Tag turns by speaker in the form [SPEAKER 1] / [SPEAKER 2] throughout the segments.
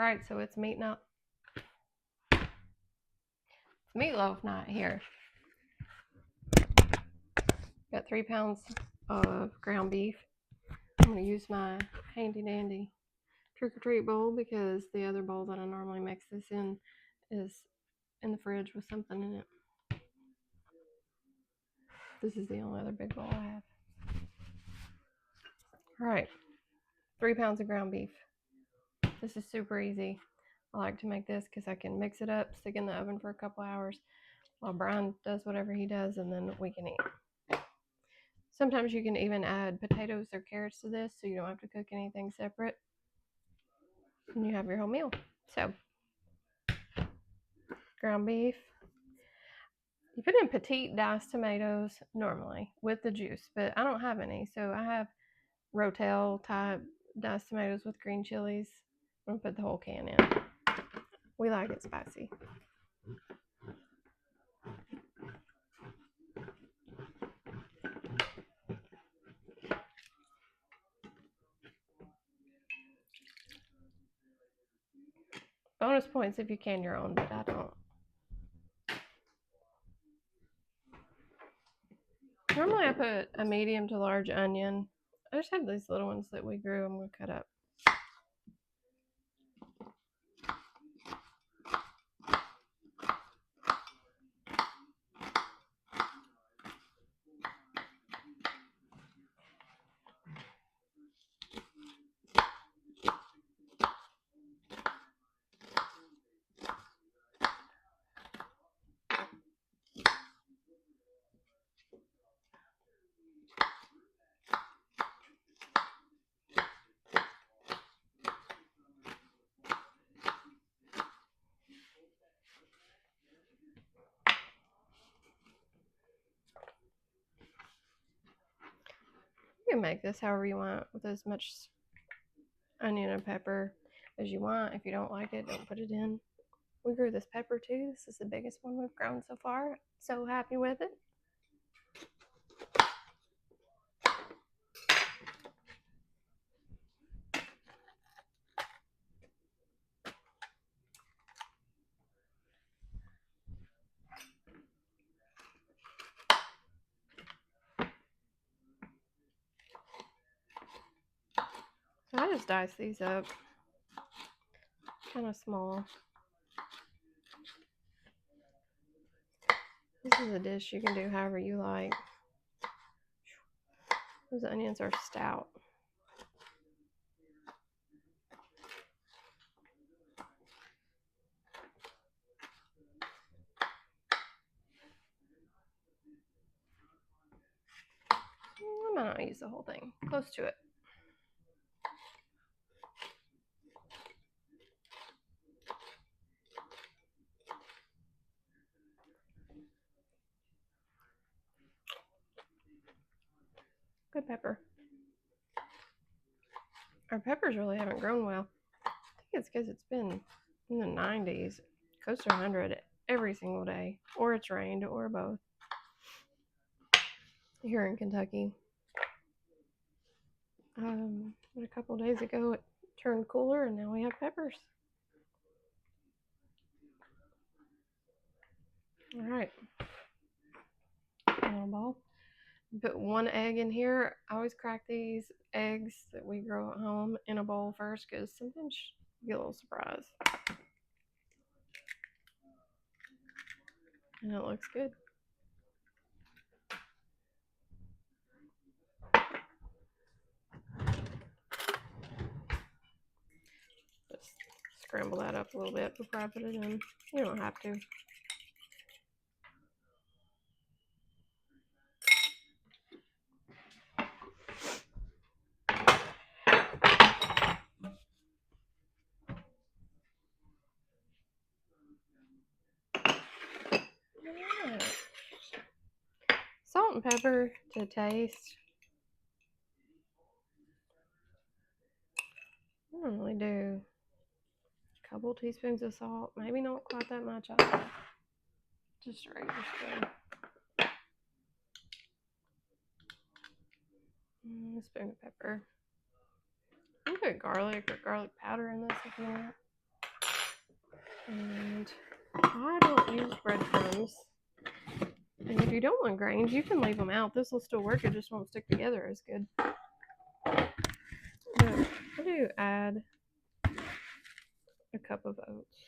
[SPEAKER 1] Alright, so it's Meatloaf night here. Got 3 pounds of ground beef. I'm going to use my handy dandy trick-or-treat bowl because the other bowl that I normally mix this in is in the fridge with something in it. This is the only other big bowl I have. Alright, 3 pounds of ground beef. This is super easy. I like to make this because I can mix it up, stick it in the oven for a couple hours while Brian does whatever he does, and then we can eat. Sometimes you can even add potatoes or carrots to this so you don't have to cook anything separate. And you have your whole meal. So, ground beef. You put in petite diced tomatoes normally with the juice, but I don't have any. So I have Rotel type diced tomatoes with green chilies. I'm going to put the whole can in. We like it spicy. Bonus points if you can your own, but I don't. Normally I put a medium to large onion. I just have these little ones that we grew. I'm going to cut up. You can make this however you want with as much onion and pepper as you want. If you don't like it, don't put it in. We grew this pepper too. This is the biggest one we've grown so far. So happy with it. So I just dice these up kind of small. This is a dish you can do however you like. Those onions are stout. I might not use the whole thing. Close to it. Good pepper. Our peppers really haven't grown well. I think it's because it's been in the 90s, close to 100 every single day, or it's rained, or both. Here in Kentucky. But a couple days ago it turned cooler and now we have peppers. Alright. Little ball. Put 1 egg in here. I always crack these eggs that we grow at home in a bowl first because sometimes you get a little surprise. And it looks good. Just scramble that up a little bit before I put it in. You don't have to. Right. Salt and pepper to taste. I don't really do a couple teaspoons of salt, maybe not quite that much. Just a regular spoon. A spoon of pepper. You can put garlic or garlic powder in this if you want. And I don't use breadcrumbs. And if you don't want grains, you can leave them out. This will still work. It just won't stick together as good. But I do add a cup of oats.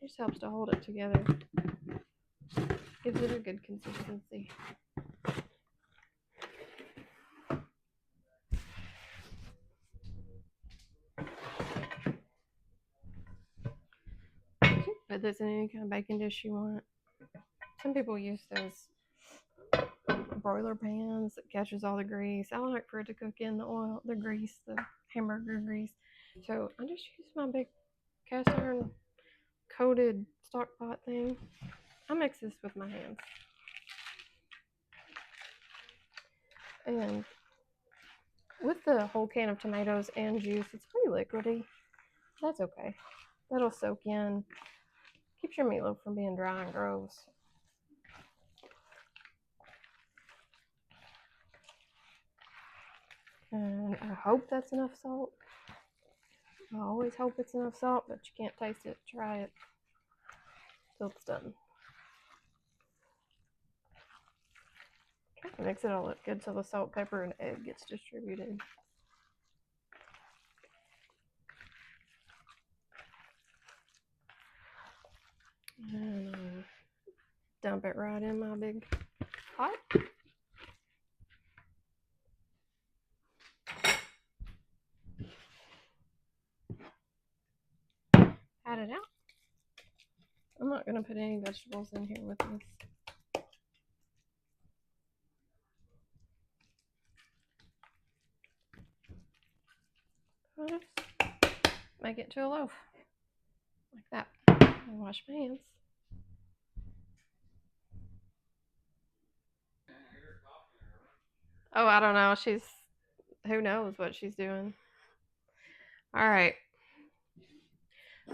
[SPEAKER 1] Just helps to hold it together. Gives it a good consistency. Put this in any kind of baking dish you want. Some people use those broiler pans that catches all the grease. I like for it to cook in the oil, the grease, the hamburger grease. So I just use my big cast iron coated stock pot thing. I mix this with my hands. And with the whole can of tomatoes and juice, it's pretty liquidy. That's okay. That'll soak in. Keeps your meatloaf from being dry and gross. And I hope that's enough salt. I always hope it's enough salt, but you can't taste it. Try it till it's done. Mix it all up good so the salt, pepper, and egg gets distributed. And dump it right in my big pot. Pat it out. I'm not going to put any vegetables in here with this. I'll just make it to a loaf like that. And wash my hands. Oh, I don't know. Who knows what she's doing. All right.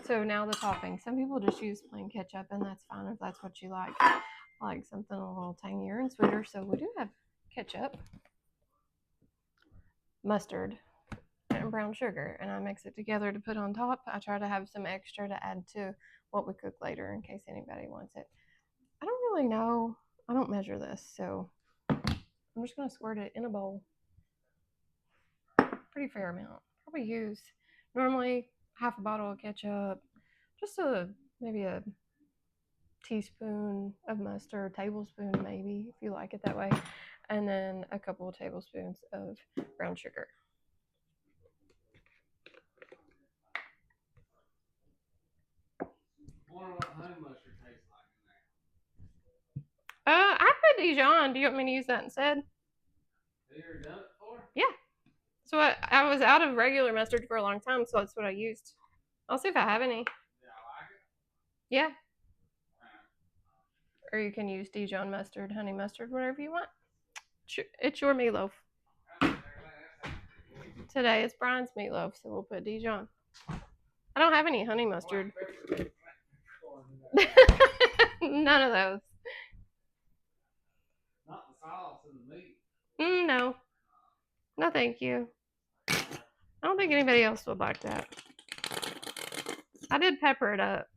[SPEAKER 1] So now the topping. Some people just use plain ketchup, and that's fine if that's what you like. I like something a little tangier and sweeter, so we do have ketchup, mustard, and brown sugar, and I mix it together to put on top. I try to have some extra to add to what we cook later in case anybody wants it. I don't really know. I don't measure this, so I'm just going to squirt it in a bowl. Pretty fair amount. Probably use normally half a bottle of ketchup, just maybe a teaspoon of mustard, tablespoon maybe if you like it that way, and then a couple of tablespoons of brown sugar. I wonder what honey mustard tastes like in there. I put Dijon. Do you want me to use that instead? Have you ever done it before? Yeah. So I was out of regular mustard for a long time, so that's what I used. I'll see if I have any. Yeah, I like it. Yeah. Or you can use Dijon mustard, honey mustard, whatever you want. It's your meatloaf. Today it's Brian's meatloaf, so we'll put Dijon. I don't have any honey mustard. None of those. Not the sauce and the meat. No. No, thank you. I don't think anybody else would like that. I did pepper it up.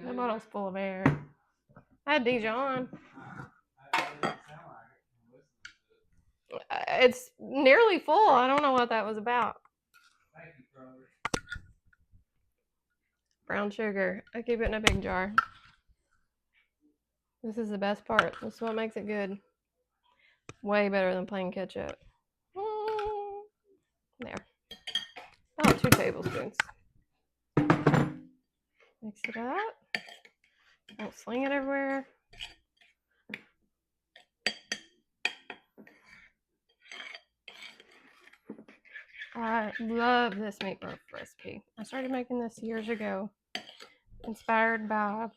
[SPEAKER 1] The bottle's full of air. I had Dijon. It's nearly full. I don't know what that was about. Brown sugar. I keep it in a big jar. This is the best part. This is what makes it good. Way better than plain ketchup. There. About 2 tablespoons. Mix it up. Don't sling it everywhere. I love this meatloaf recipe. I started making this years ago, inspired by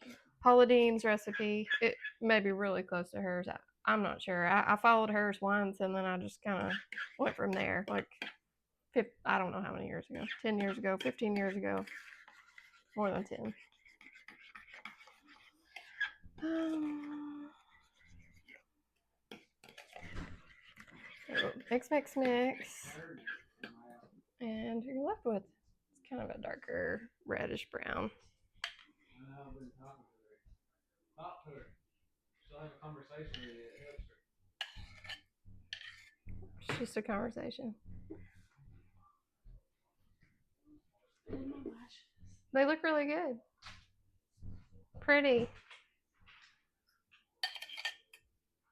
[SPEAKER 1] Paula Deen's recipe. It may be really close to hers. I'm not sure. I followed hers once, and then I just kind of went from there. Like, I don't know how many years ago. 10 years ago, 15 years ago. More than 10. Mix, mix, mix. And you're left with, it's kind of a darker reddish brown. It's just a conversation. They look really good. Pretty.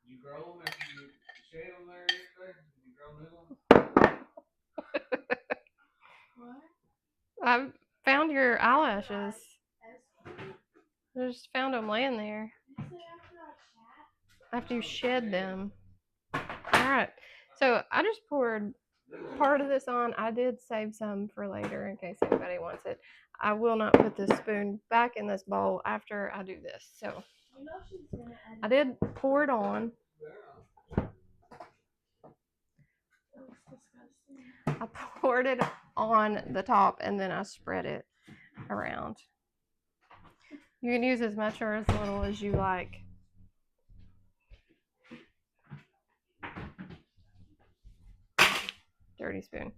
[SPEAKER 1] You grow them after you shade them there yesterday? Did you grow new ones? What? I found your eyelashes. I just found them laying there. After you shed them. Alright. So I just poured part of this on. I did save some for later in case anybody wants it. I will not put this spoon back in this bowl after I do this. So I did pour it on. I poured it on the top and then I spread it around. You can use as much or as little as you like. Dirty spoon.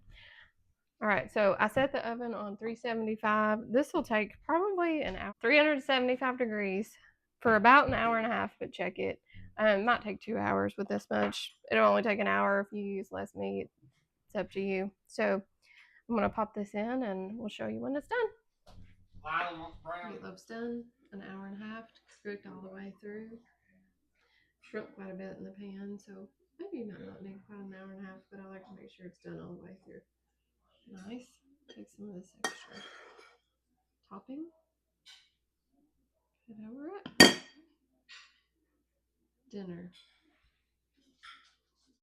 [SPEAKER 1] All right, so I set the oven on 375. This will take probably an hour. 375 degrees for about an hour and a half, but check it. It might take 2 hours with this much. It'll only take an hour if you use less meat. It's up to you. So I'm gonna pop this in and we'll show you when it's done. Meatloaf's done. An hour and a half, cooked all the way through. Shrunk quite a bit in the pan, so maybe you might not need quite an hour and a half, but I like to make sure it's done all the way through. Nice. Take some of this extra topping. Put it over it. Dinner.